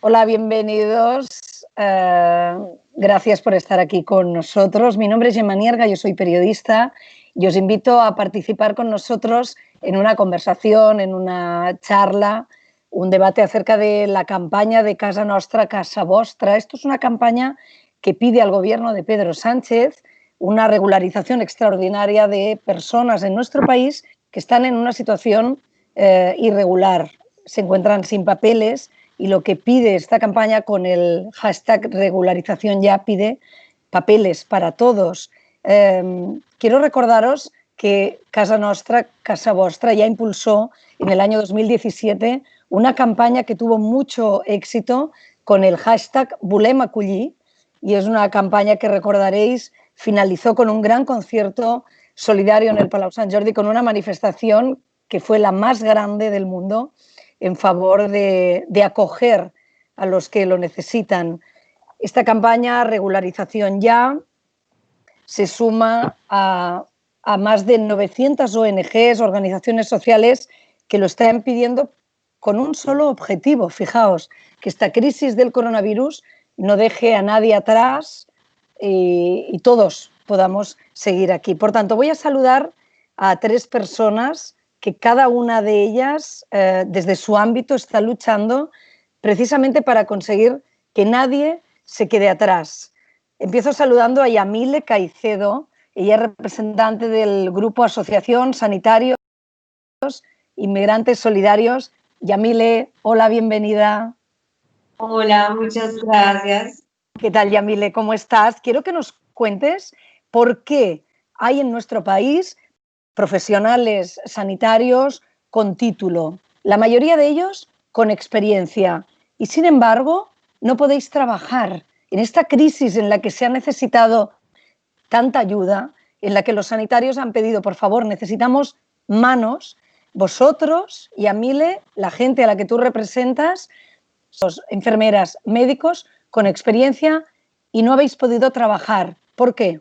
Hola, bienvenidos. Gracias por estar aquí con nosotros. Mi nombre es Gemma Nierga, yo soy periodista y os invito a participar con nosotros en una conversación, en una charla, un debate acerca de la campaña de Casa Nostra, Casa Vostra. Esto es una campaña que pide al gobierno de Pedro Sánchez una regularización extraordinaria de personas en nuestro país que están en una situación irregular, se encuentran sin papeles. Y lo que pide esta campaña con el hashtag regularización ya pide papeles para todos. Quiero recordaros que Casa Nostra, Casa Vostra ya impulsó en el año 2017 una campaña que tuvo mucho éxito con el hashtag Volem acollir, y es una campaña que recordaréis finalizó con un gran concierto solidario en el Palau Sant Jordi, con una manifestación que fue la más grande del mundo en favor de acoger a los que lo necesitan. Esta campaña, Regularización Ya, se suma a más de 900 ONGs, organizaciones sociales, que lo están pidiendo con un solo objetivo. Fijaos, que esta crisis del coronavirus no deje a nadie atrás y todos podamos seguir aquí. Por tanto, voy a saludar a tres personas que cada una de ellas, desde su ámbito, está luchando precisamente para conseguir que nadie se quede atrás. Empiezo saludando a Yamile Caicedo. Ella es representante del Grupo Asociación Sanitarios Inmigrantes Solidarios. Yamile, hola, bienvenida. Hola, muchas gracias. ¿Qué tal, Yamile? ¿Cómo estás? Quiero que nos cuentes por qué hay en nuestro país profesionales sanitarios con título, la mayoría de ellos con experiencia, y sin embargo no podéis trabajar en esta crisis en la que se ha necesitado tanta ayuda, en la que los sanitarios han pedido, por favor, necesitamos manos. Vosotros, Yamile, la gente a la que tú representas, sos enfermeras, médicos con experiencia y no habéis podido trabajar. ¿Por qué?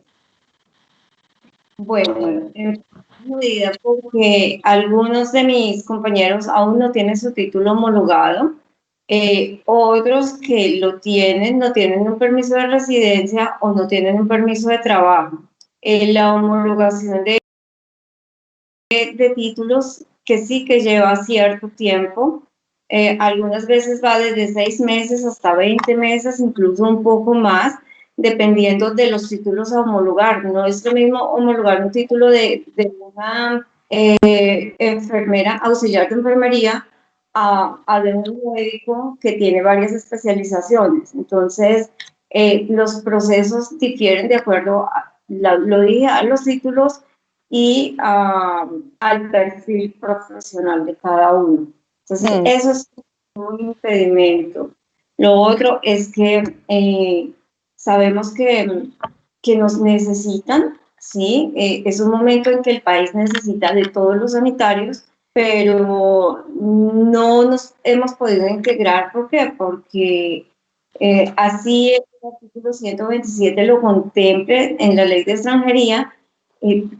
Bueno, en medida porque algunos de mis compañeros aún no tienen su título homologado, otros que lo tienen, no tienen un permiso de residencia o no tienen un permiso de trabajo. La homologación de títulos que sí que lleva cierto tiempo, algunas veces va desde 6 meses hasta 20 meses, incluso un poco más, dependiendo de los títulos a homologar. No es lo mismo homologar un título de una enfermera, auxiliar de enfermería, a de un médico que tiene varias especializaciones. Entonces, los procesos difieren de acuerdo, lo dije, a los títulos y al perfil profesional de cada uno. Entonces, eso es un impedimento. Lo otro es que sabemos que nos necesitan, ¿sí? Es un momento en que el país necesita de todos los sanitarios, pero no nos hemos podido integrar. ¿Por qué? Porque así el artículo 127 lo contemple en la ley de extranjería,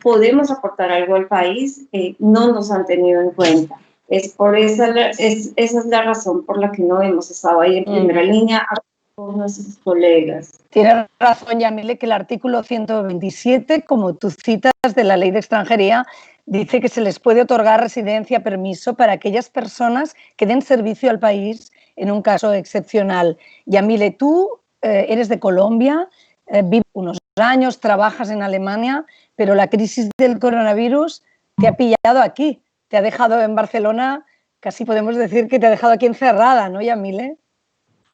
podemos aportar algo al país, no nos han tenido en cuenta. Esa es la razón por la que no hemos estado ahí en primera línea con nuestros colegas. Tienes razón, Yamile, que el artículo 127, como tú citas, de la ley de extranjería, dice que se les puede otorgar residencia, permiso para aquellas personas que den servicio al país en un caso excepcional. Yamile, tú eres de Colombia, vives unos años, trabajas en Alemania, pero la crisis del coronavirus te ha pillado aquí, te ha dejado en Barcelona, casi podemos decir que te ha dejado aquí encerrada, ¿no, Yamile?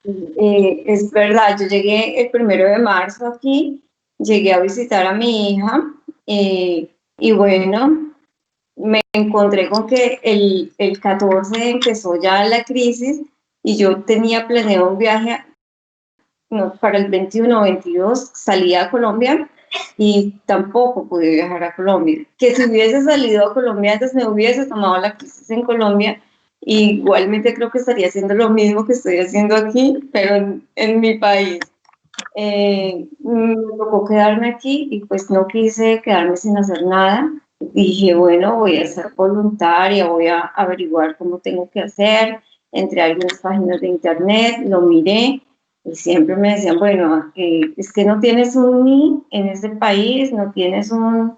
Es verdad, yo llegué el 1 de marzo aquí, llegué a visitar a mi hija y bueno, me encontré con que el 14 empezó ya la crisis y yo tenía planeado un viaje para el 21 o 22, salía a Colombia y tampoco pude viajar a Colombia. Que si hubiese salido a Colombia antes me hubiese tomado la crisis en Colombia, igualmente creo que estaría haciendo lo mismo que estoy haciendo aquí, pero en mi país. Me tocó quedarme aquí y pues no quise quedarme sin hacer nada. Dije, bueno, voy a ser voluntaria, voy a averiguar cómo tengo que hacer. entré a algunas páginas de internet, lo miré y siempre me decían, bueno, es que no tienes un NI en este país, no tienes un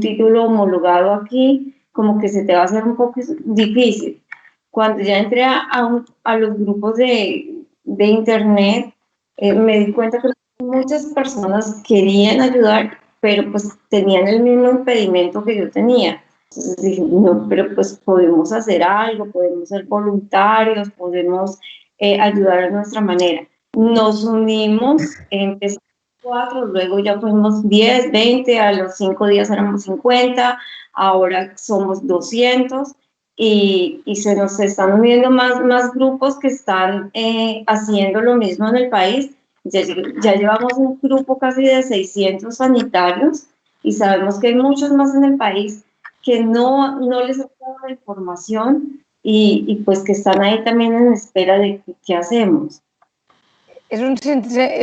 título homologado aquí, como que se te va a hacer un poco difícil. Cuando ya entré a los grupos de internet, me di cuenta que muchas personas querían ayudar, pero pues tenían el mismo impedimento que yo tenía. Entonces dije, no, pero pues podemos hacer algo, podemos ser voluntarios, podemos ayudar a nuestra manera. Nos unimos, empezamos 4, luego ya fuimos 10, 20, a los 5 días éramos 50, ahora somos 200 y se nos están uniendo más grupos que están haciendo lo mismo en el país. Ya llevamos un grupo casi de 600 sanitarios y sabemos que hay muchos más en el país que no les ha dado la información y pues que están ahí también en espera de qué hacemos. Es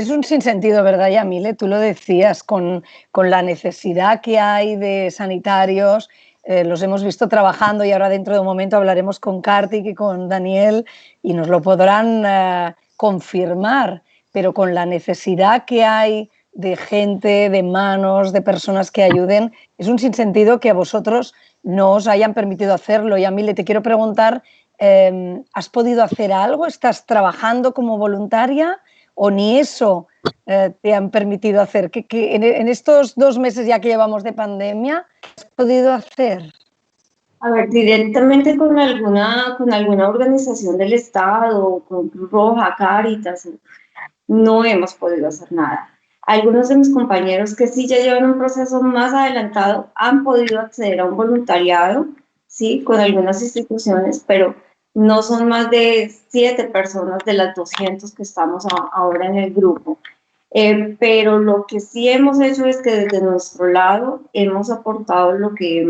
un sinsentido, ¿verdad, Yamile? Tú lo decías, con la necesidad que hay de sanitarios, los hemos visto trabajando y ahora dentro de un momento hablaremos con Kartik y con Daniel y nos lo podrán confirmar, pero con la necesidad que hay de gente, de manos, de personas que ayuden, es un sinsentido que a vosotros no os hayan permitido hacerlo. Yamile, te quiero preguntar, ¿has podido hacer algo? ¿Estás trabajando como voluntaria? ¿O ni eso te han permitido hacer? ¿Que en estos 2 meses ya que llevamos de pandemia, has podido hacer? A ver, directamente con alguna organización del Estado, con Cruz Roja, Cáritas, no hemos podido hacer nada. Algunos de mis compañeros que sí ya llevan un proceso más adelantado han podido acceder a un voluntariado, sí, con algunas instituciones, pero no son más de 7 personas de las 200 que estamos ahora en el grupo. Pero lo que sí hemos hecho es que desde nuestro lado hemos aportado lo que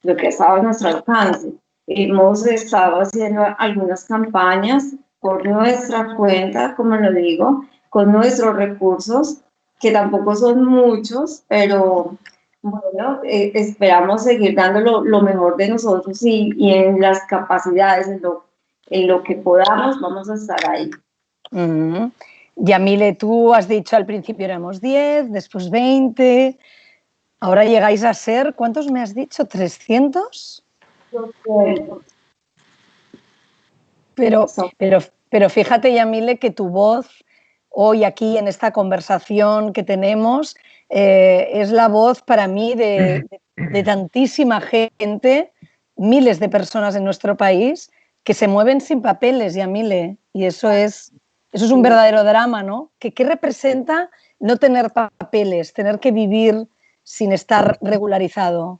ha estado a nuestro alcance. Hemos estado haciendo algunas campañas por nuestra cuenta, como lo digo, con nuestros recursos, que tampoco son muchos, pero bueno, esperamos seguir dando lo mejor de nosotros y en las capacidades, en lo que podamos, vamos a estar ahí. Yamile, tú has dicho al principio éramos 10, después 20, ahora llegáis a ser, ¿cuántos me has dicho? ¿300? Pero fíjate, Yamile, que tu voz hoy aquí en esta conversación que tenemos es la voz para mí de tantísima gente, miles de personas en nuestro país que se mueven sin papeles, Yamile, y eso es un verdadero drama, ¿no? ¿Qué representa no tener papeles, tener que vivir sin estar regularizado?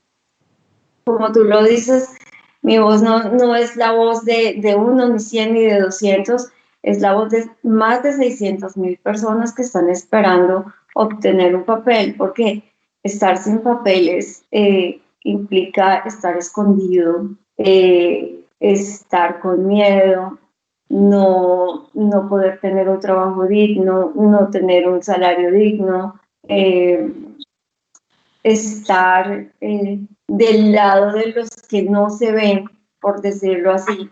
Como tú lo dices, mi voz no es la voz de 1, ni 100, ni de 200, es la voz de más de 600,000 personas que están esperando obtener un papel, porque estar sin papeles implica estar escondido, estar con miedo, no poder tener un trabajo digno, no tener un salario digno, estar del lado de los que no se ven, por decirlo así.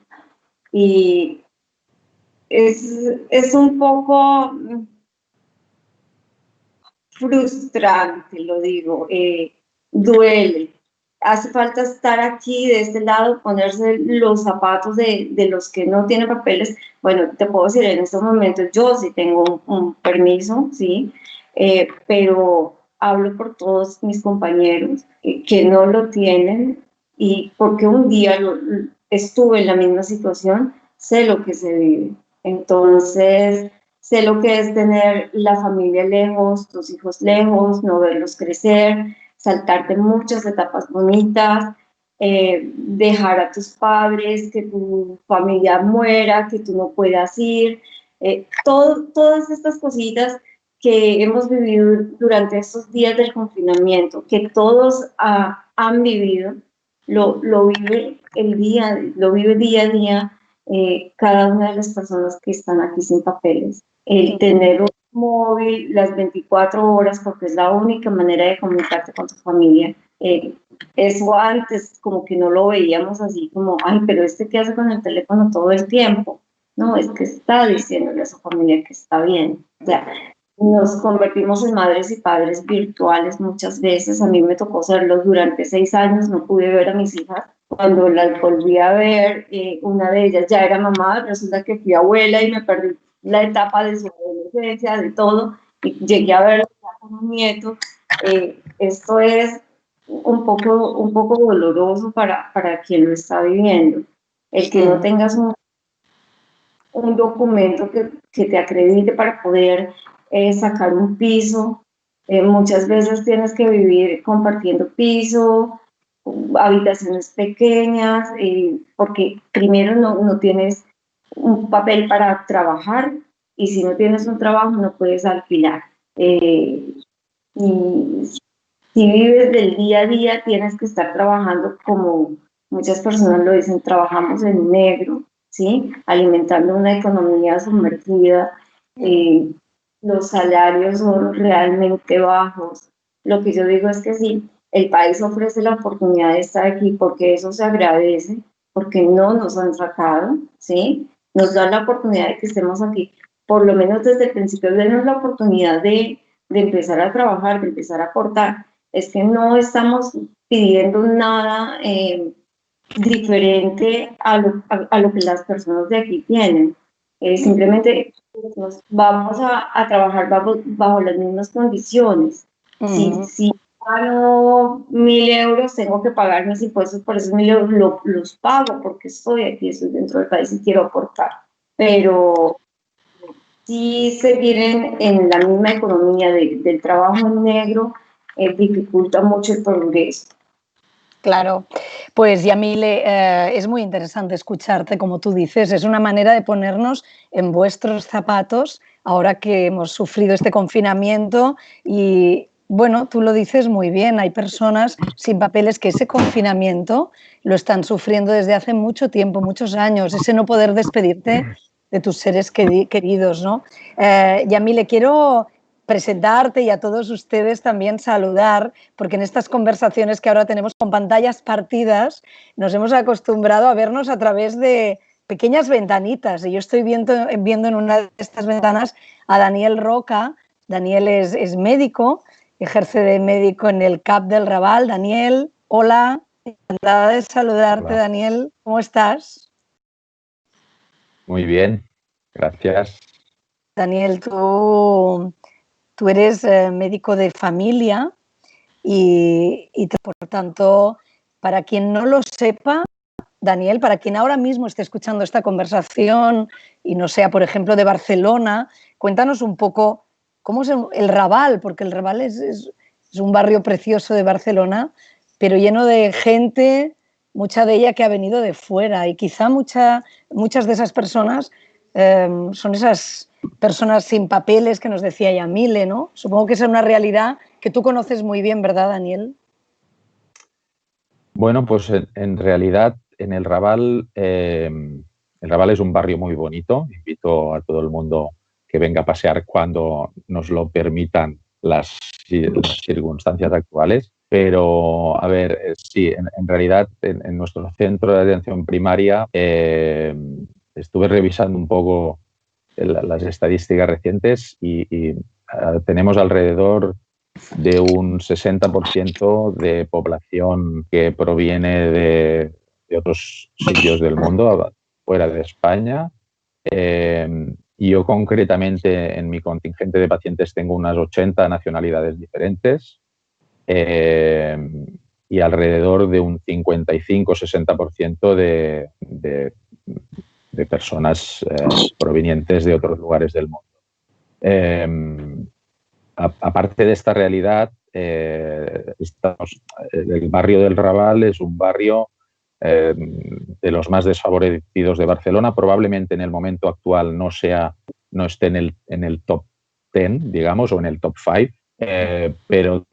Y es un poco frustrante, lo digo, duele. Hace falta estar aquí de este lado, ponerse los zapatos de los que no tienen papeles. Bueno, te puedo decir, en estos momentos yo sí tengo un permiso, sí, pero hablo por todos mis compañeros que no lo tienen y porque un día estuve en la misma situación, sé lo que se vive. Entonces, sé lo que es tener la familia lejos, tus hijos lejos, no verlos crecer, saltarte muchas etapas bonitas, dejar a tus padres, que tu familia muera, que tú no puedas ir, todas estas cositas que hemos vivido durante estos días del confinamiento, que todos han vivido, lo vive día a día cada una de las personas que están aquí sin papeles. El tener un móvil las 24 horas, porque es la única manera de comunicarte con tu familia, Eso antes como que no lo veíamos así como, ay, pero ¿qué hace con el teléfono todo el tiempo? No, es que está diciéndole a su familia que está bien. O sea, nos convertimos en madres y padres virtuales muchas veces. A mí me tocó serlo durante 6 años, no pude ver a mis hijas. Cuando las volví a ver, una de ellas ya era mamá, resulta que fui abuela y me perdí la etapa de su adolescencia, de todo, y llegué a verla con un nieto. Esto es un poco doloroso para quien lo está viviendo. El que no tengas un documento que te acredite para poder sacar un piso. Muchas veces tienes que vivir compartiendo piso, habitaciones pequeñas, porque primero no tienes un papel para trabajar y si no tienes un trabajo no puedes alquilar. Y si vives del día a día, tienes que estar trabajando como muchas personas lo dicen, trabajamos en negro, ¿sí? Alimentando una economía sumergida. Los salarios son realmente bajos. Lo que yo digo es que sí, el país ofrece la oportunidad de estar aquí porque eso se agradece, porque no nos han sacado, ¿sí? Nos dan la oportunidad de que estemos aquí. Por lo menos desde el principio, denos la oportunidad de empezar a trabajar, de empezar a aportar. Es que no estamos pidiendo nada diferente a lo que las personas de aquí tienen. Simplemente vamos a trabajar bajo las mismas condiciones. Si gano 1.000 euros, tengo que pagar mis impuestos, por esos 1.000 euros los pago porque estoy aquí, estoy dentro del país y quiero aportar. Pero sí seguir en la misma economía del trabajo en negro dificulta mucho el progreso. Claro, pues Yamile, es muy interesante escucharte, como tú dices, es una manera de ponernos en vuestros zapatos ahora que hemos sufrido este confinamiento y bueno, tú lo dices muy bien, hay personas sin papeles que ese confinamiento lo están sufriendo desde hace mucho tiempo, muchos años, ese no poder despedirte de tus seres queridos, ¿no? Yamile, quiero presentarte y a todos ustedes también saludar, porque en estas conversaciones que ahora tenemos con pantallas partidas nos hemos acostumbrado a vernos a través de pequeñas ventanitas y yo estoy viendo en una de estas ventanas a Daniel Roca. Daniel es médico, ejerce de médico en el CAP del Raval. Daniel, hola, encantada de saludarte. Hola. Daniel, ¿cómo estás? Muy bien, gracias. Daniel, tú eres médico de familia y por tanto, para quien no lo sepa, Daniel, para quien ahora mismo esté escuchando esta conversación y no sea, por ejemplo, de Barcelona, cuéntanos un poco cómo es el Raval, porque el Raval es un barrio precioso de Barcelona, pero lleno de gente, mucha de ella que ha venido de fuera y quizá muchas de esas personas son esas personas sin papeles que nos decía Yamile, ¿no? Supongo que esa es una realidad que tú conoces muy bien, ¿verdad, Daniel? Bueno, pues en realidad en el Raval es un barrio muy bonito. Invito a todo el mundo que venga a pasear cuando nos lo permitan las circunstancias actuales. Pero, a ver, sí, en realidad en nuestro centro de atención primaria estuve revisando un poco las estadísticas recientes y tenemos alrededor de un 60% de población que proviene de otros sitios del mundo, fuera de España. Y yo concretamente en mi contingente de pacientes tengo unas 80 nacionalidades diferentes y alrededor de un 55-60% de personas provenientes de otros lugares del mundo. Aparte de esta realidad, el barrio del Raval es un barrio de los más desfavorecidos de Barcelona. Probablemente en el momento actual no esté en el top 10, digamos, o en el top 5, pero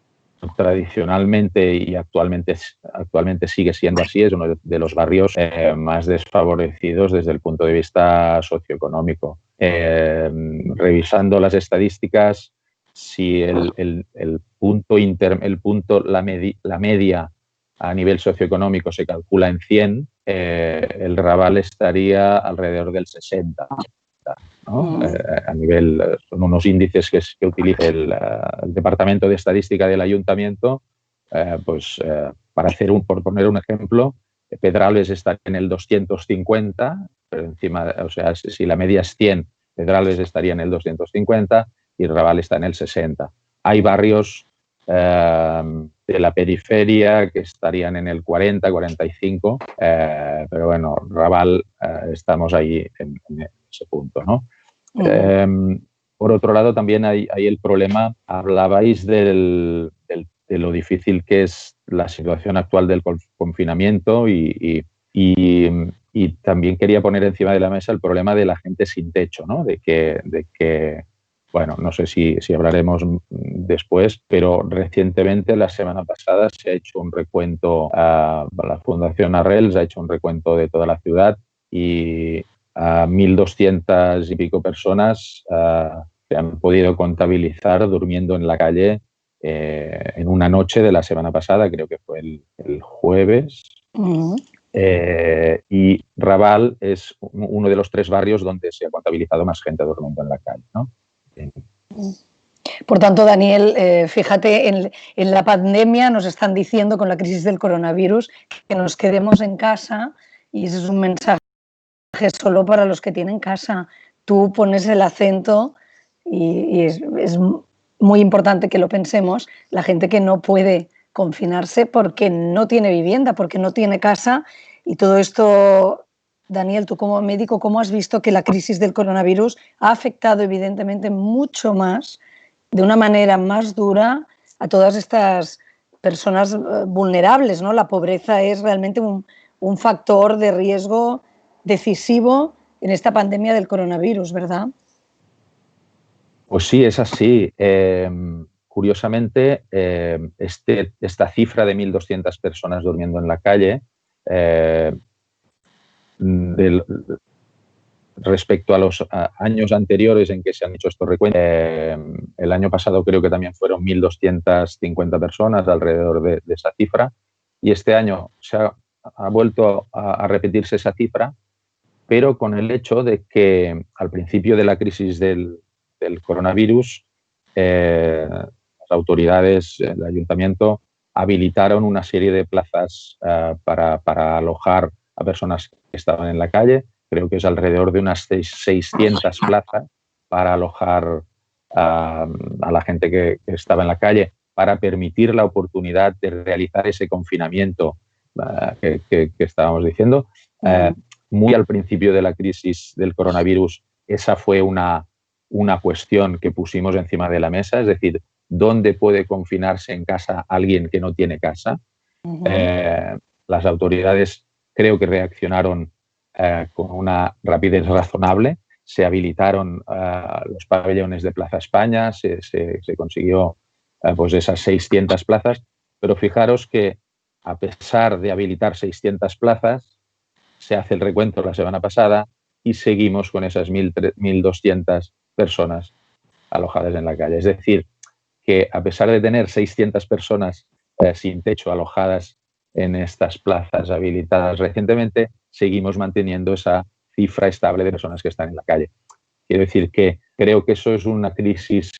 tradicionalmente y actualmente sigue siendo así. Es uno de los barrios más desfavorecidos desde el punto de vista socioeconómico. Revisando las estadísticas, si la media a nivel socioeconómico se calcula en 100, el Raval estaría alrededor del 60. ¿no? A nivel, son unos índices que utiliza el Departamento de Estadística del Ayuntamiento, por poner un ejemplo, Pedralbes está en el 250, pero encima, o sea, si la media es 100, Pedralbes estaría en el 250 y Raval está en el 60. Hay barrios de la periferia que estarían en el 40, 45, pero bueno, Raval estamos ahí en ese punto, ¿no? Por otro lado, también hay el problema, hablabais de lo difícil que es la situación actual del confinamiento y también quería poner encima de la mesa el problema de la gente sin techo, ¿no? De que bueno, no sé si hablaremos después, pero recientemente, la semana pasada, se ha hecho un recuento, la Fundación Arrels ha hecho un recuento de toda la ciudad y 1.200 y pico personas se han podido contabilizar durmiendo en la calle en una noche de la semana pasada, creo que fue el jueves. Y Raval es uno de los 3 barrios donde se ha contabilizado más gente durmiendo en la calle, ¿no? Por tanto, Daniel, fíjate, en la pandemia nos están diciendo, con la crisis del coronavirus, que nos quedemos en casa, y ese es un mensaje solo para los que tienen casa. Tú pones el acento y es muy importante que lo pensemos, la gente que no puede confinarse porque no tiene vivienda, porque no tiene casa, y todo esto, Daniel, tú como médico, ¿cómo has visto que la crisis del coronavirus ha afectado evidentemente mucho más, de una manera más dura, a todas estas personas vulnerables, ¿no? La pobreza es realmente un factor de riesgo decisivo en esta pandemia del coronavirus, ¿verdad? Pues sí, es así. Curiosamente, esta cifra de 1.200 personas durmiendo en la calle, respecto a los años anteriores en que se han hecho estos recuentos, el año pasado creo que también fueron 1.250 personas, alrededor de esa cifra, y este año ha vuelto a repetirse esa cifra, pero con el hecho de que al principio de la crisis del coronavirus, las autoridades, el ayuntamiento, habilitaron una serie de plazas para alojar a personas que estaban en la calle. Creo que es alrededor de unas 600 plazas para alojar a la gente que estaba en la calle, para permitir la oportunidad de realizar ese confinamiento que estábamos diciendo. Muy al principio de la crisis del coronavirus, esa fue una cuestión que pusimos encima de la mesa, es decir, ¿dónde puede confinarse en casa alguien que no tiene casa? Las autoridades creo que reaccionaron con una rapidez razonable. Se habilitaron los pabellones de Plaza España, se consiguió pues esas 600 plazas, pero fijaros que a pesar de habilitar 600 plazas, se hace el recuento la semana pasada y seguimos con esas 1.200 personas alojadas en la calle. Es decir, que a pesar de tener 600 personas sin techo alojadas en estas plazas habilitadas recientemente, seguimos manteniendo esa cifra estable de personas que están en la calle. Quiero decir que creo que eso es una crisis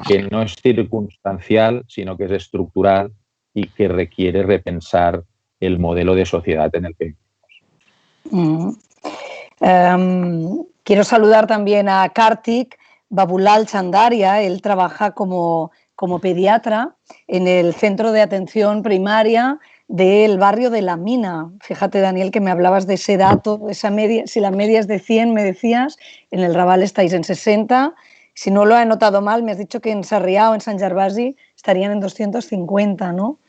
que no es circunstancial, sino que es estructural y que requiere repensar el modelo de sociedad en el que vivimos. Quiero saludar también a Kartik Babulal Chandaria. Él trabaja como pediatra en el centro de atención primaria del barrio de La Mina. Fíjate, Daniel, que me hablabas de ese dato, esa media, si la media es de 100, me decías, en el Raval estáis en 60. Si no lo he notado mal, me has dicho que en Sarrià o en Sant Gervasi estarían en 250, ¿no?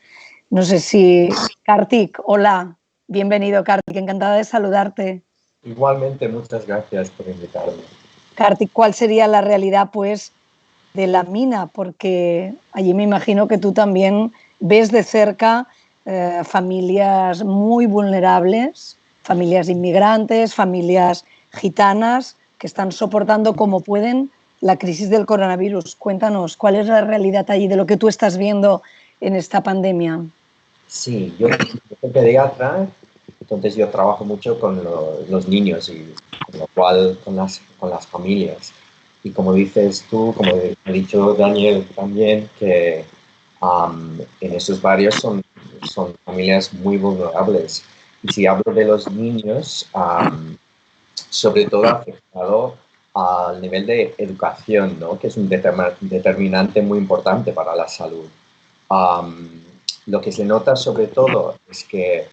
No sé si... Kartik, hola, bienvenido, Kartik, encantada de saludarte. Igualmente, muchas gracias por invitarme. Kartik, ¿cuál sería la realidad, pues, de La Mina? Porque allí me imagino que tú también ves de cerca familias muy vulnerables, familias inmigrantes, familias gitanas, que están soportando como pueden la crisis del coronavirus. Cuéntanos, ¿cuál es la realidad allí de lo que tú estás viendo en esta pandemia? Sí, yo soy pediatra, entonces yo trabajo mucho con los niños y con lo cual con las familias. Y como dices tú, como ha dicho Daniel también, que en esos barrios son familias muy vulnerables. Y si hablo de los niños, sobre todo afectado al nivel de educación, ¿no? Que es un determinante muy importante para la salud. Lo que se nota sobre todo es que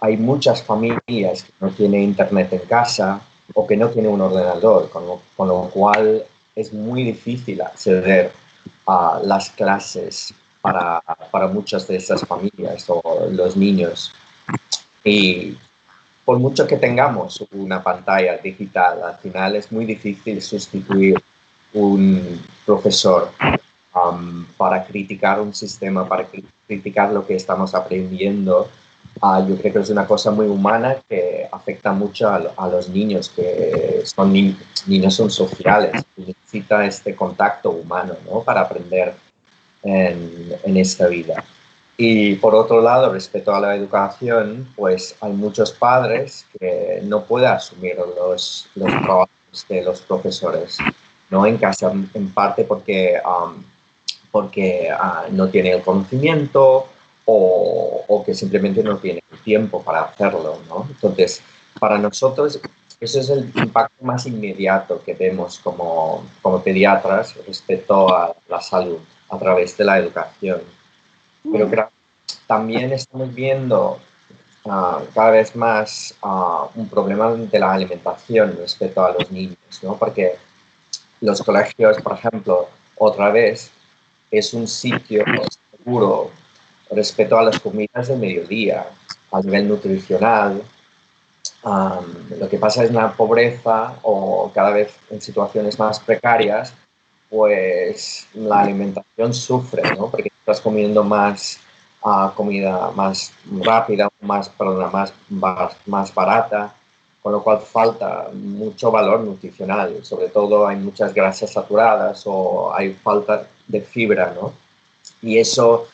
hay muchas familias que no tienen internet en casa o que no tienen un ordenador, con lo cual es muy difícil acceder a las clases para muchas de esas familias o los niños. Y por mucho que tengamos una pantalla digital, al final es muy difícil sustituir un profesor para criticar un sistema, para criticar lo que estamos aprendiendo. Yo creo que es una cosa muy humana que afecta mucho a los niños, que son niños son sociales, y necesita este contacto humano, ¿no? Para aprender en esta vida. Y por otro lado, respecto a la educación, pues hay muchos padres que no pueden asumir los trabajos de los profesores, ¿no? En casa, en parte porque no tienen el conocimiento o que simplemente no tienen el tiempo para hacerlo, ¿no? Entonces, para nosotros, ese es el impacto más inmediato que vemos como pediatras respecto a la salud a través de la educación. Pero creo que también estamos viendo cada vez más un problema de la alimentación respecto a los niños, ¿no? Porque los colegios, por ejemplo, otra vez, es un sitio seguro respecto a las comidas del mediodía, a nivel nutricional. Lo que pasa es la pobreza o cada vez en situaciones más precarias, pues la alimentación sufre, ¿no? Porque estás comiendo más comida más rápida, más barata, con lo cual falta mucho valor nutricional. Sobre todo hay muchas grasas saturadas o hay falta de fibra, ¿no? Y eso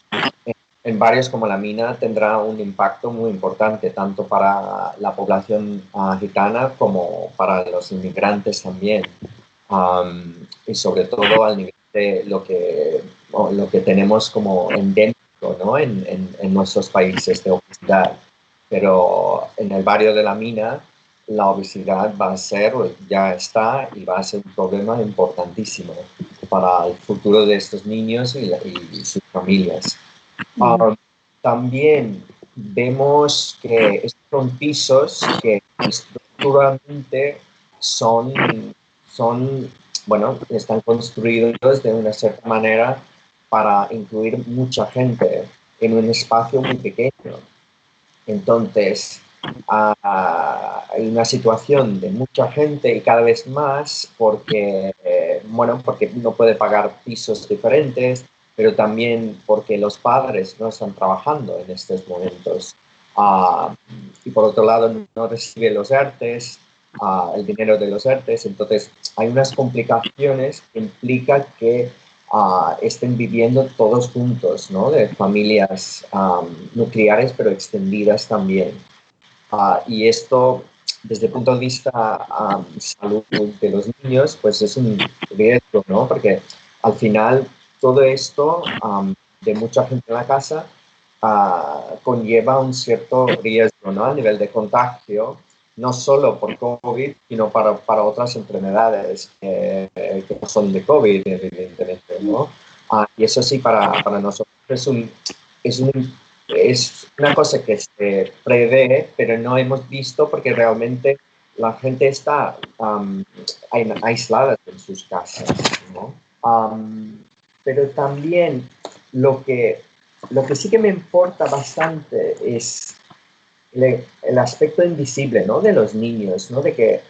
en barrios como la mina tendrá un impacto muy importante, tanto para la población gitana como para los inmigrantes también. Y sobre todo al nivel de lo que tenemos como endémico, ¿no? en nuestros países de obesidad. Pero en el barrio de la mina la obesidad va a ser, ya está, y va a ser un problema importantísimo para el futuro de estos niños y sus familias. También vemos que estos son pisos que estructuralmente bueno, están construidos de una cierta manera para incluir mucha gente en un espacio muy pequeño. Entonces, hay una situación de mucha gente y cada vez más porque no puede pagar pisos diferentes, pero también porque los padres no están trabajando en estos momentos. Y por otro lado, no recibe los ERTES, el dinero de los ERTES. Entonces, hay unas complicaciones que implican que estén viviendo todos juntos, ¿no? De familias nucleares, pero extendidas también. Y esto, desde el punto de vista salud de los niños, pues es un riesgo, ¿no? Porque al final todo esto de mucha gente en la casa conlleva un cierto riesgo, ¿no? A nivel de contagio, no solo por COVID, sino para otras enfermedades que no son de COVID, evidentemente, ¿no? Y eso sí, para nosotros es una cosa que se prevé, pero no hemos visto porque realmente la gente está aislada en sus casas, ¿no? Pero también lo que sí que me importa bastante es el aspecto invisible, ¿no? De los niños, ¿no? De que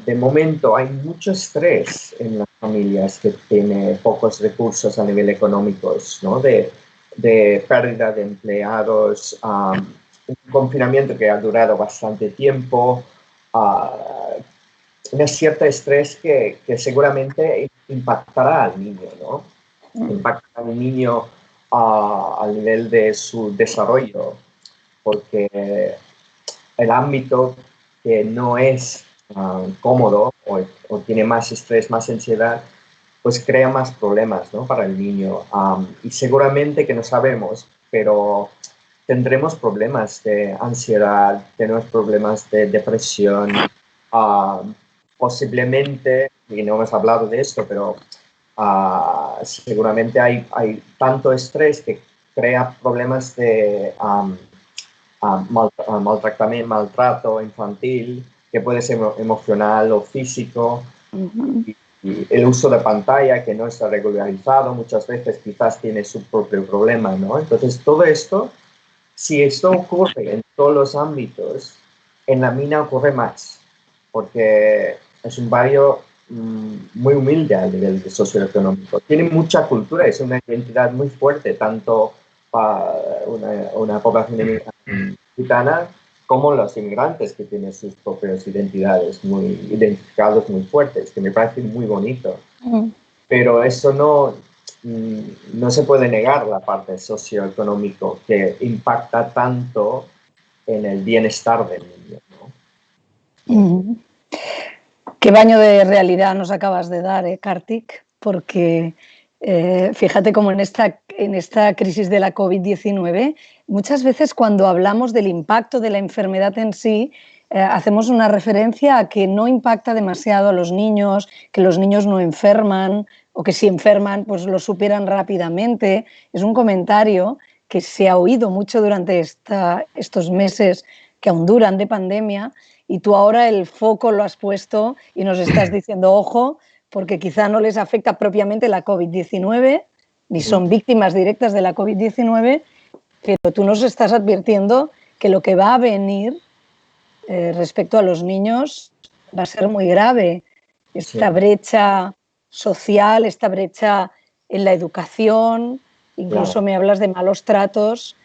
de momento hay mucho estrés en las familias que tienen pocos recursos a nivel económicos, ¿no? De pérdida de empleados, un confinamiento que ha durado bastante tiempo, una cierta estrés que seguramente impactará al niño, ¿no? Impactará al niño al nivel de su desarrollo, porque el ámbito que no es cómodo o tiene más estrés, más ansiedad, pues crea más problemas, ¿no? Para el niño. Y seguramente que no sabemos, pero tendremos problemas de ansiedad, tenemos problemas de depresión, posiblemente, y no hemos hablado de esto, pero seguramente hay tanto estrés que crea problemas de maltrato infantil, que puede ser emocional o físico. Y el uso de pantalla que no está regularizado, muchas veces quizás tiene su propio problema, ¿no? Entonces, todo esto, si esto ocurre en todos los ámbitos, en la mina ocurre más, porque es un barrio muy humilde a nivel socioeconómico. Tiene mucha cultura, es una identidad muy fuerte, tanto para una población gitana como los inmigrantes que tienen sus propias identidades muy identificados, muy fuertes, que me parece muy bonito. Pero eso no se puede negar la parte socioeconómico que impacta tanto en el bienestar del niño, ¿no? Qué baño de realidad nos acabas de dar, Kartik, porque fíjate cómo en esta crisis de la COVID-19, muchas veces cuando hablamos del impacto de la enfermedad en sí, hacemos una referencia a que no impacta demasiado a los niños, que los niños no enferman o que si enferman pues lo superan rápidamente. Es un comentario que se ha oído mucho durante estos meses que aún duran de pandemia, y tú ahora el foco lo has puesto y nos estás diciendo, ojo, porque quizá no les afecta propiamente la COVID-19, ni son víctimas directas de la COVID-19, pero tú nos estás advirtiendo que lo que va a venir respecto a los niños va a ser muy grave. Esta brecha social, esta brecha en la educación, incluso me hablas de malos tratos.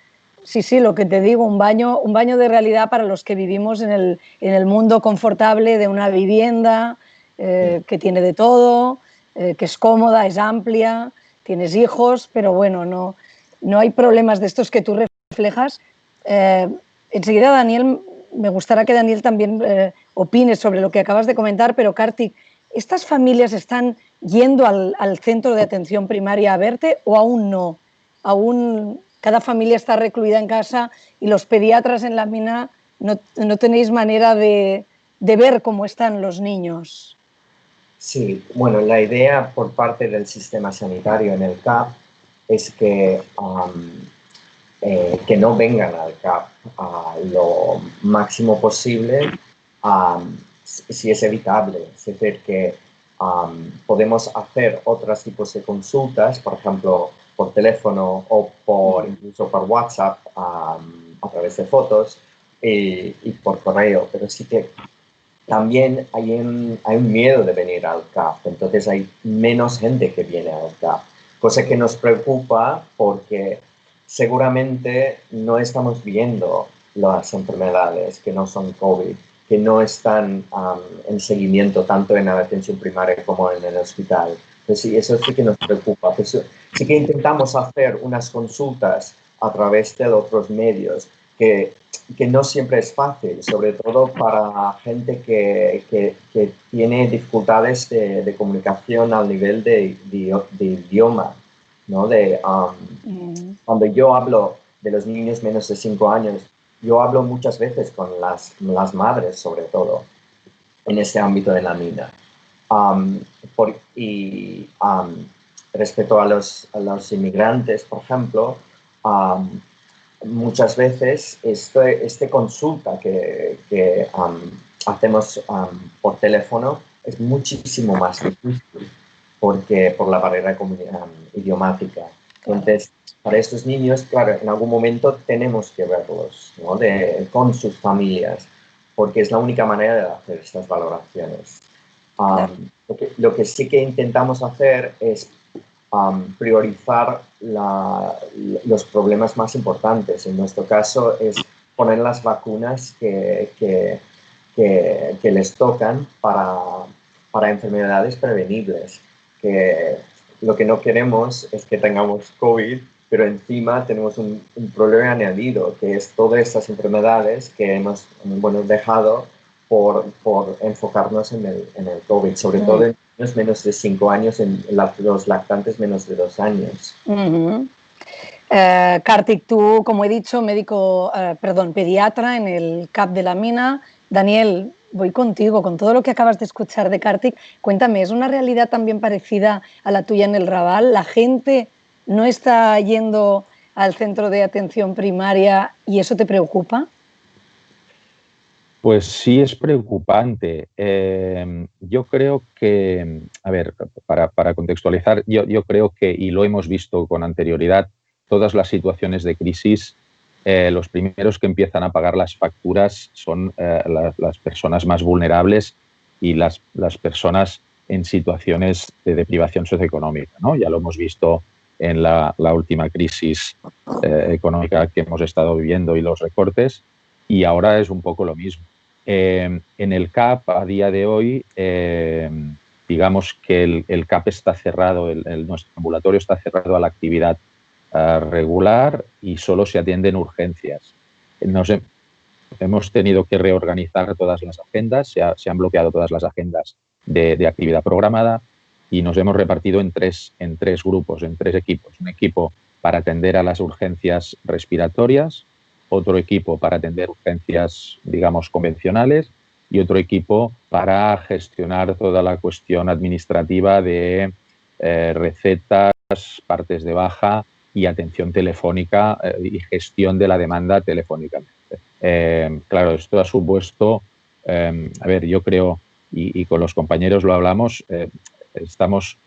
Sí, lo que te digo, un baño de realidad para los que vivimos en el mundo confortable de una vivienda que tiene de todo, que es cómoda, es amplia, tienes hijos, pero bueno, no hay problemas de estos que tú reflejas. Enseguida, Daniel, me gustaría que Daniel también opine sobre lo que acabas de comentar, pero Kartik, ¿estas familias están yendo al centro de atención primaria a verte o aún no? Aún cada familia está recluida en casa y los pediatras en la mina no tenéis manera de ver cómo están los niños. Sí, bueno, la idea por parte del sistema sanitario en el CAP es que no vengan al CAP lo máximo posible, si es evitable. Es decir, que podemos hacer otros tipos de consultas, por ejemplo, por teléfono o incluso por WhatsApp, a través de fotos y por correo, pero sí que también hay un miedo de venir al CAP, entonces hay menos gente que viene al CAP, cosa que nos preocupa porque seguramente no estamos viendo las enfermedades que no son COVID, que no están en seguimiento tanto en la atención primaria como en el hospital. Entonces, sí, eso sí que nos preocupa. Pues, sí que intentamos hacer unas consultas a través de otros medios que no siempre es fácil, sobre todo para gente que tiene dificultades de comunicación al nivel de idioma, ¿no? Cuando yo hablo de los niños menos de 5 años, yo hablo muchas veces con las madres, sobre todo, en este ámbito de la mina. Respecto a los inmigrantes, por ejemplo, muchas veces esta consulta que hacemos por teléfono es muchísimo más difícil por la barrera idiomática. Entonces, para estos niños, claro, en algún momento tenemos que verlos, ¿no? Con sus familias, porque es la única manera de hacer estas valoraciones. Lo que sí que intentamos hacer es priorizar los problemas más importantes. En nuestro caso es poner las vacunas que que les tocan para enfermedades prevenibles. Que lo que no queremos es que tengamos COVID, pero encima tenemos un problema añadido, que es todas estas enfermedades que hemos dejado por enfocarnos en el COVID, sobre todo en niños menos de 5 años, en los lactantes menos de 2 años. Kartik, tú, como he dicho, pediatra en el CAP de la Mina. Daniel, voy contigo, con todo lo que acabas de escuchar de Kartik. Cuéntame, ¿es una realidad también parecida a la tuya en el Raval? ¿La gente no está yendo al centro de atención primaria y eso te preocupa? Pues sí, es preocupante. Yo creo que, a ver, para contextualizar, yo creo que, y lo hemos visto con anterioridad, todas las situaciones de crisis, los primeros que empiezan a pagar las facturas son las personas más vulnerables y las personas en situaciones de privación socioeconómica, ¿no? Ya lo hemos visto en la última crisis económica que hemos estado viviendo y los recortes, y ahora es un poco lo mismo. En el CAP, a día de hoy, digamos que el CAP está cerrado, nuestro ambulatorio está cerrado a la actividad regular y solo se atienden urgencias. Hemos tenido que reorganizar todas las agendas, se han bloqueado todas las agendas de actividad programada y nos hemos repartido en tres grupos, en 3 equipos. Un equipo para atender a las urgencias respiratorias, otro equipo para atender urgencias, digamos, convencionales, y otro equipo para gestionar toda la cuestión administrativa de recetas, partes de baja y atención telefónica y gestión de la demanda telefónicamente. Claro, esto ha supuesto, a ver, yo creo, y con los compañeros lo hablamos, estamos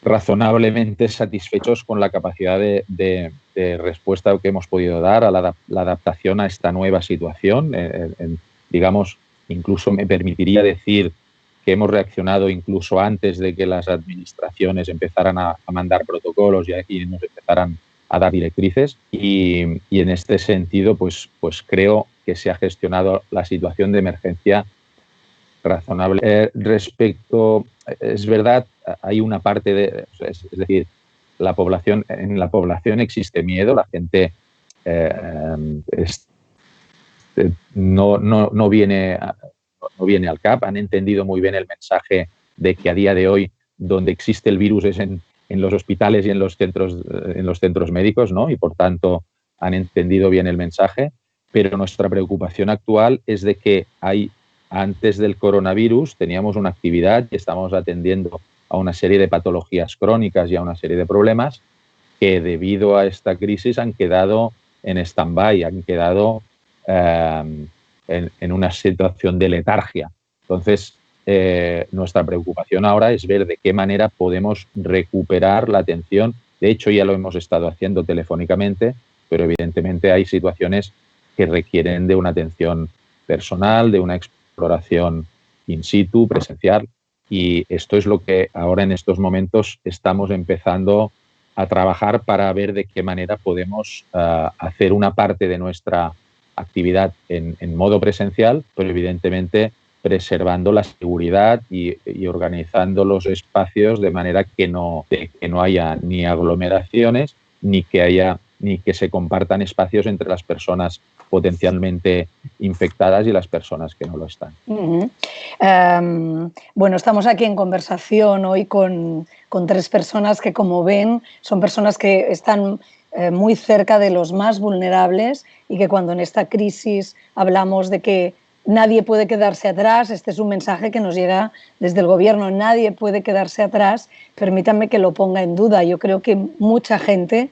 razonablemente satisfechos con la capacidad de respuesta que hemos podido dar a la adaptación a esta nueva situación. Digamos, incluso me permitiría decir que hemos reaccionado incluso antes de que las administraciones empezaran a mandar protocolos y nos empezaran a dar directrices. Y en este sentido, pues creo que se ha gestionado la situación de emergencia razonable. Respecto, es verdad, hay una parte es decir, en la población existe miedo, la gente no viene al CAP, han entendido muy bien el mensaje de que a día de hoy donde existe el virus es en los hospitales y en los centros médicos, ¿no? Y por tanto han entendido bien el mensaje, pero nuestra preocupación actual es de que antes del coronavirus teníamos una actividad y estamos atendiendo a una serie de patologías crónicas y a una serie de problemas que debido a esta crisis han quedado en stand-by, han quedado en una situación de letargia. Entonces, nuestra preocupación ahora es ver de qué manera podemos recuperar la atención. De hecho, ya lo hemos estado haciendo telefónicamente, pero evidentemente hay situaciones que requieren de una atención personal, de una exploración in situ, presencial, y esto es lo que ahora en estos momentos estamos empezando a trabajar para ver de qué manera podemos hacer una parte de nuestra actividad en modo presencial, pero evidentemente preservando la seguridad y organizando los espacios de manera que no haya ni aglomeraciones ni que se compartan espacios entre las personas potencialmente infectadas y las personas que no lo están. Bueno, estamos aquí en conversación hoy con 3 personas que, como ven, son personas que están muy cerca de los más vulnerables y que cuando en esta crisis hablamos de que nadie puede quedarse atrás, este es un mensaje que nos llega desde el gobierno, nadie puede quedarse atrás, permítanme que lo ponga en duda, yo creo que mucha gente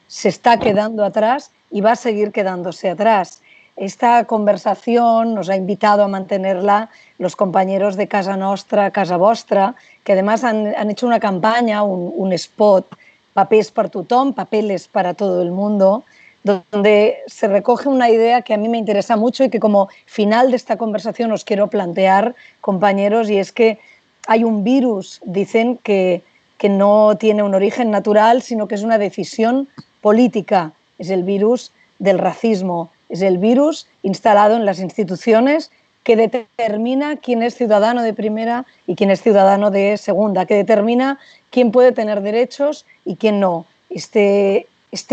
se está quedando atrás y va a seguir quedándose atrás. Esta conversación nos ha invitado a mantenerla los compañeros de Casa Nostra, Casa Vostra, que además han hecho una campaña, un spot, Papers per tothom, papeles para todo el mundo, donde se recoge una idea que a mí me interesa mucho y que como final de esta conversación os quiero plantear, compañeros, y es que hay un virus, dicen, que no tiene un origen natural, sino que es una decisión política, es el virus del racismo, es el virus instalado en las instituciones que determina quién es ciudadano de primera y quién es ciudadano de segunda, que determina quién puede tener derechos y quién no. Este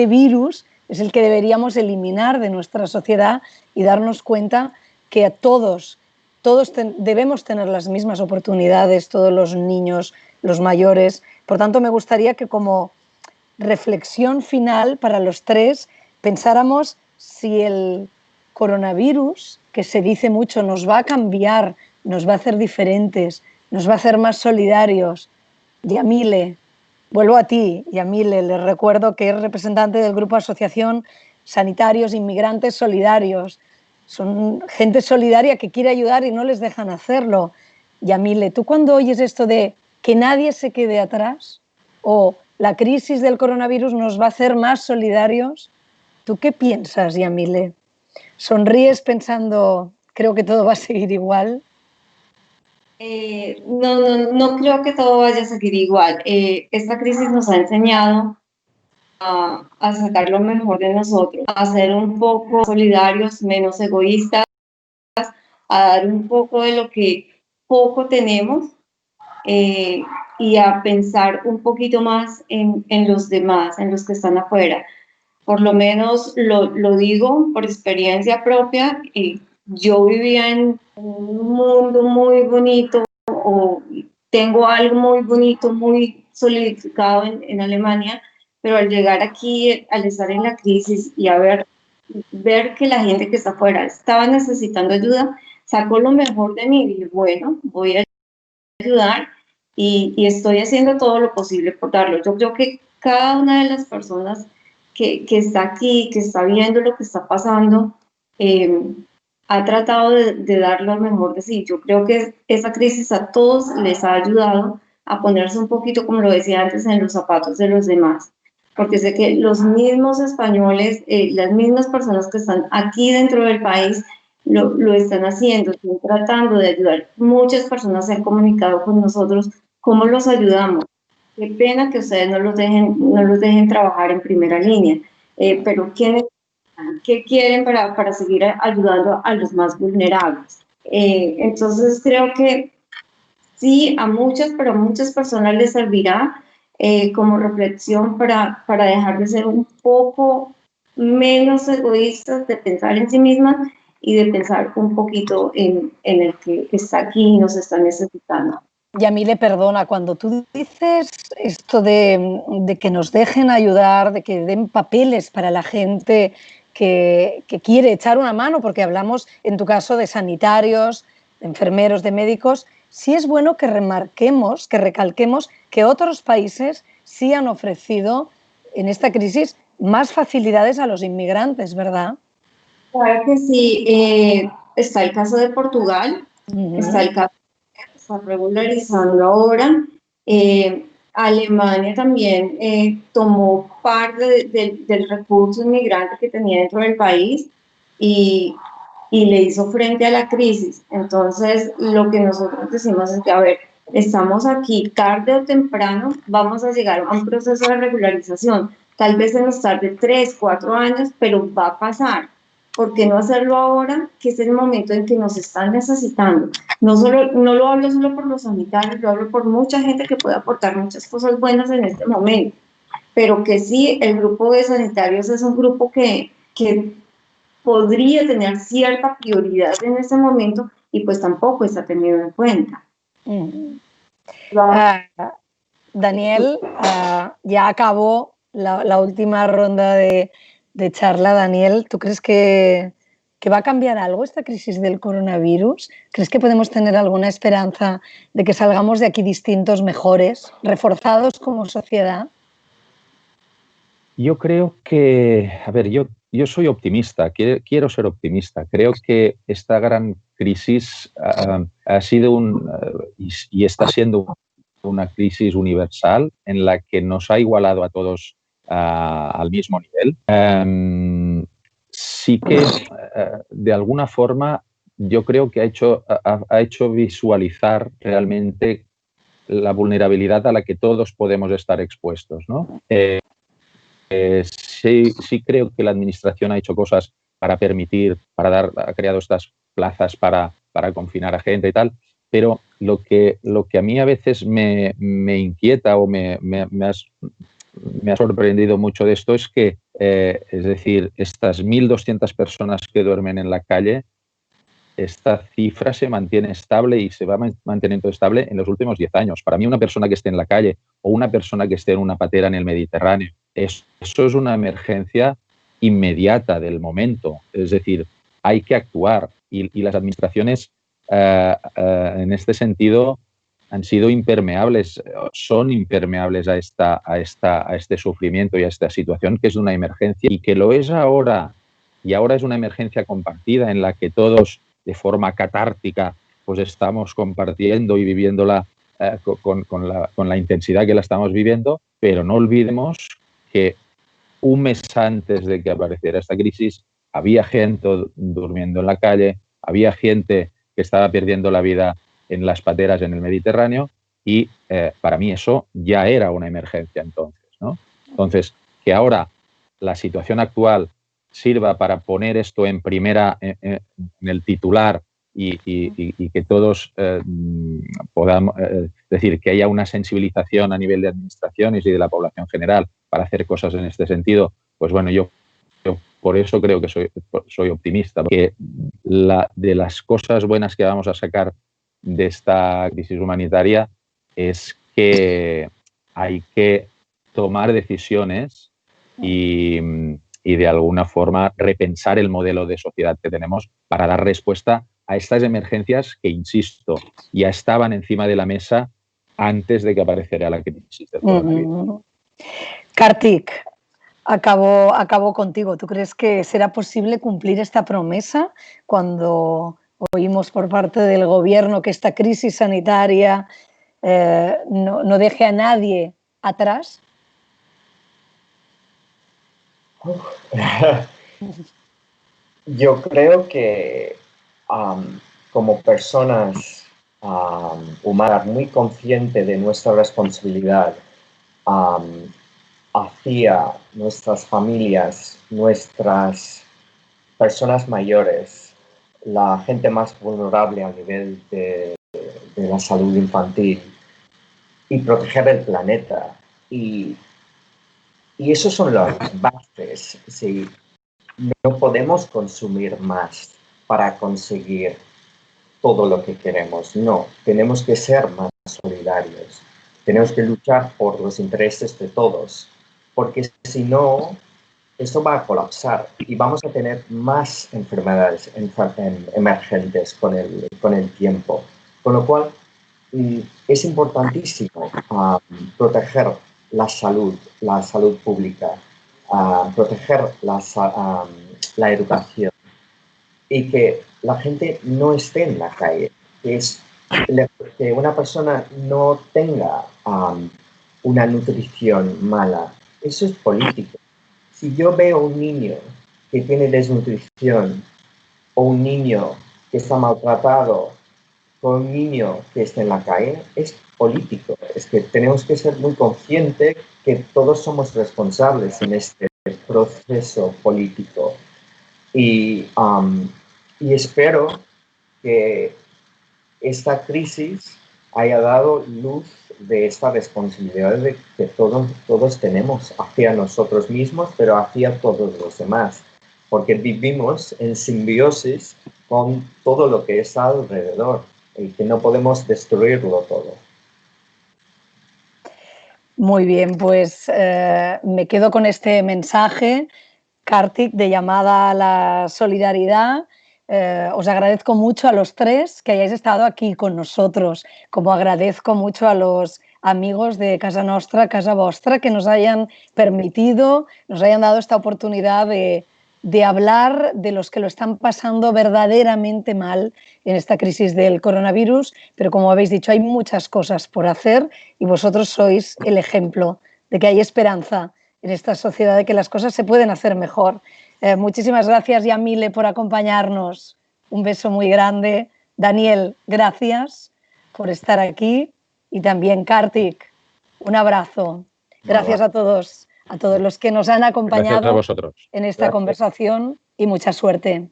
virus es el que deberíamos eliminar de nuestra sociedad y darnos cuenta que a todos debemos tener las mismas oportunidades, todos los niños, los mayores. Por tanto, me gustaría que como reflexión final para los tres pensáramos si el coronavirus, que se dice mucho, nos va a cambiar, nos va a hacer diferentes, nos va a hacer más solidarios. Yamile, vuelvo a ti, Yamile, les recuerdo que es representante del Grupo Asociación Sanitarios Inmigrantes Solidarios. Son gente solidaria que quiere ayudar y no les dejan hacerlo. Yamile, ¿tú cuando oyes esto de que nadie se quede atrás o la crisis del coronavirus nos va a hacer más solidarios, ¿tú qué piensas, Yamile? ¿Sonríes pensando, creo que todo va a seguir igual? No creo que todo vaya a seguir igual. Esta crisis nos ha enseñado a sacar lo mejor de nosotros, a ser un poco solidarios, menos egoístas, a dar un poco de lo que poco tenemos y a pensar un poquito más en los demás, en los que están afuera. Por lo menos lo digo por experiencia propia. Yo vivía en un mundo muy bonito, o tengo algo muy bonito, muy solidificado en Alemania, pero al llegar aquí, al estar en la crisis y ver que la gente que está afuera estaba necesitando ayuda, sacó lo mejor de mí y dije, bueno, voy a ayudar y estoy haciendo todo lo posible por darlo. Yo creo que cada una de las personas que está aquí, que está viendo lo que está pasando, ha tratado de dar lo mejor de sí. Yo creo que esa crisis a todos les ha ayudado a ponerse un poquito, como lo decía antes, en los zapatos de los demás. Porque sé que los mismos españoles, las mismas personas que están aquí dentro del país, lo están haciendo, están tratando de ayudar. Muchas personas se han comunicado con nosotros. ¿Cómo los ayudamos? Qué pena que ustedes no los dejen trabajar en primera línea, pero ¿qué quieren para seguir ayudando a los más vulnerables? Entonces creo que sí, pero a muchas personas les servirá como reflexión para dejar de ser un poco menos egoístas, de pensar en sí mismas y de pensar un poquito en el que está aquí y nos está necesitando. Yamile, perdona, cuando tú dices esto de que nos dejen ayudar, de que den papeles para la gente que quiere echar una mano, porque hablamos en tu caso de sanitarios, de enfermeros, de médicos, sí es bueno que remarquemos, que recalquemos que otros países sí han ofrecido en esta crisis más facilidades a los inmigrantes, ¿verdad? Claro que sí. Está el caso de Portugal, está el caso que está regularizando ahora. Alemania también tomó parte del recurso inmigrante que tenía dentro del país y, y le hizo frente a la crisis. Entonces, lo que nosotros decimos es que, a ver, estamos aquí, tarde o temprano vamos a llegar a un proceso de regularización. Tal vez se nos tarde 3, 4 años, pero va a pasar. ¿Por qué no hacerlo ahora, que es el momento en que nos están necesitando? No lo hablo solo por los sanitarios, lo hablo por mucha gente que puede aportar muchas cosas buenas en este momento, pero que sí, el grupo de sanitarios es un grupo que podría tener cierta prioridad en este momento y pues tampoco está tenido en cuenta. Daniel, ya acabó la última ronda de charla. Daniel, ¿tú crees que va a cambiar algo esta crisis del coronavirus? ¿Crees que podemos tener alguna esperanza de que salgamos de aquí distintos, mejores, reforzados como sociedad? Yo creo que, a ver, yo soy optimista, quiero ser optimista. Creo que esta gran crisis ha sido y está siendo una crisis universal en la que nos ha igualado a todos al mismo nivel. Sí que, de alguna forma, yo creo que ha hecho visualizar realmente la vulnerabilidad a la que todos podemos estar expuestos, ¿no? Sí creo que la Administración ha hecho cosas para permitir, ha creado estas plazas para para confinar a gente y tal, pero lo que a mí a veces me inquieta o me ha sorprendido mucho de esto es que, es decir, estas 1.200 personas que duermen en la calle, esta cifra se mantiene estable y se va manteniendo estable en los últimos 10 años. Para mí, una persona que esté en la calle o una persona que esté en una patera en el Mediterráneo, eso es una emergencia inmediata del momento. Es decir, hay que actuar y las administraciones en este sentido han sido impermeables, son impermeables a este sufrimiento y a esta situación que es una emergencia y que lo es ahora. Y ahora es una emergencia compartida en la que todos, de forma catártica, pues estamos compartiendo y viviéndola con la intensidad que la estamos viviendo, pero no olvidemos que un mes antes de que apareciera esta crisis había gente durmiendo en la calle, había gente que estaba perdiendo la vida en las pateras en el Mediterráneo y para mí eso ya era una emergencia entonces, ¿no? Entonces, que ahora la situación actual sirva para poner esto en el titular y que todos podamos, decir, que haya una sensibilización a nivel de administraciones y de la población general para hacer cosas en este sentido, pues bueno, yo por eso creo que soy optimista, porque de las cosas buenas que vamos a sacar de esta crisis humanitaria es que hay que tomar decisiones y de alguna forma repensar el modelo de sociedad que tenemos para dar respuesta a estas emergencias que, insisto, ya estaban encima de la mesa antes de que apareciera la crisis del coronavirus. Kartik, acabo contigo. ¿Tú crees que será posible cumplir esta promesa cuando oímos por parte del gobierno que esta crisis sanitaria no deje a nadie atrás? Yo creo que como personas humanas muy conscientes de nuestra responsabilidad hacia nuestras familias, nuestras personas mayores, la gente más vulnerable a nivel de la salud infantil y proteger el planeta. Y esos son las bases. ¿Sí? No podemos consumir más para conseguir todo lo que queremos. No, tenemos que ser más solidarios. Tenemos que luchar por los intereses de todos, porque si no, esto va a colapsar y vamos a tener más enfermedades emergentes con el tiempo. Con lo cual, es importantísimo proteger la salud pública, proteger la educación y que la gente no esté en la calle, que una persona no tenga una nutrición mala. Eso es político. Si yo veo un niño que tiene desnutrición o un niño que está maltratado o un niño que está en la calle, es político. Es que tenemos que ser muy conscientes que todos somos responsables en este proceso político. Y espero que esta crisis haya dado luz de esta responsabilidad que todos tenemos hacia nosotros mismos, pero hacia todos los demás, porque vivimos en simbiosis con todo lo que está alrededor y que no podemos destruirlo todo. Muy bien, pues me quedo con este mensaje, Kartik, de llamada a la solidaridad. Os agradezco mucho a los tres que hayáis estado aquí con nosotros, como agradezco mucho a los amigos de Casa Nostra, Casa Vostra, que nos hayan permitido, nos hayan dado esta oportunidad de hablar de los que lo están pasando verdaderamente mal en esta crisis del coronavirus, pero como habéis dicho, hay muchas cosas por hacer y vosotros sois el ejemplo de que hay esperanza en esta sociedad, de que las cosas se pueden hacer mejor. Muchísimas gracias, Yamile, por acompañarnos. Un beso muy grande. Daniel, gracias por estar aquí. Y también Kartik, un abrazo. Gracias a todos los que nos han acompañado Gracias a vosotros. en esta conversación y mucha suerte.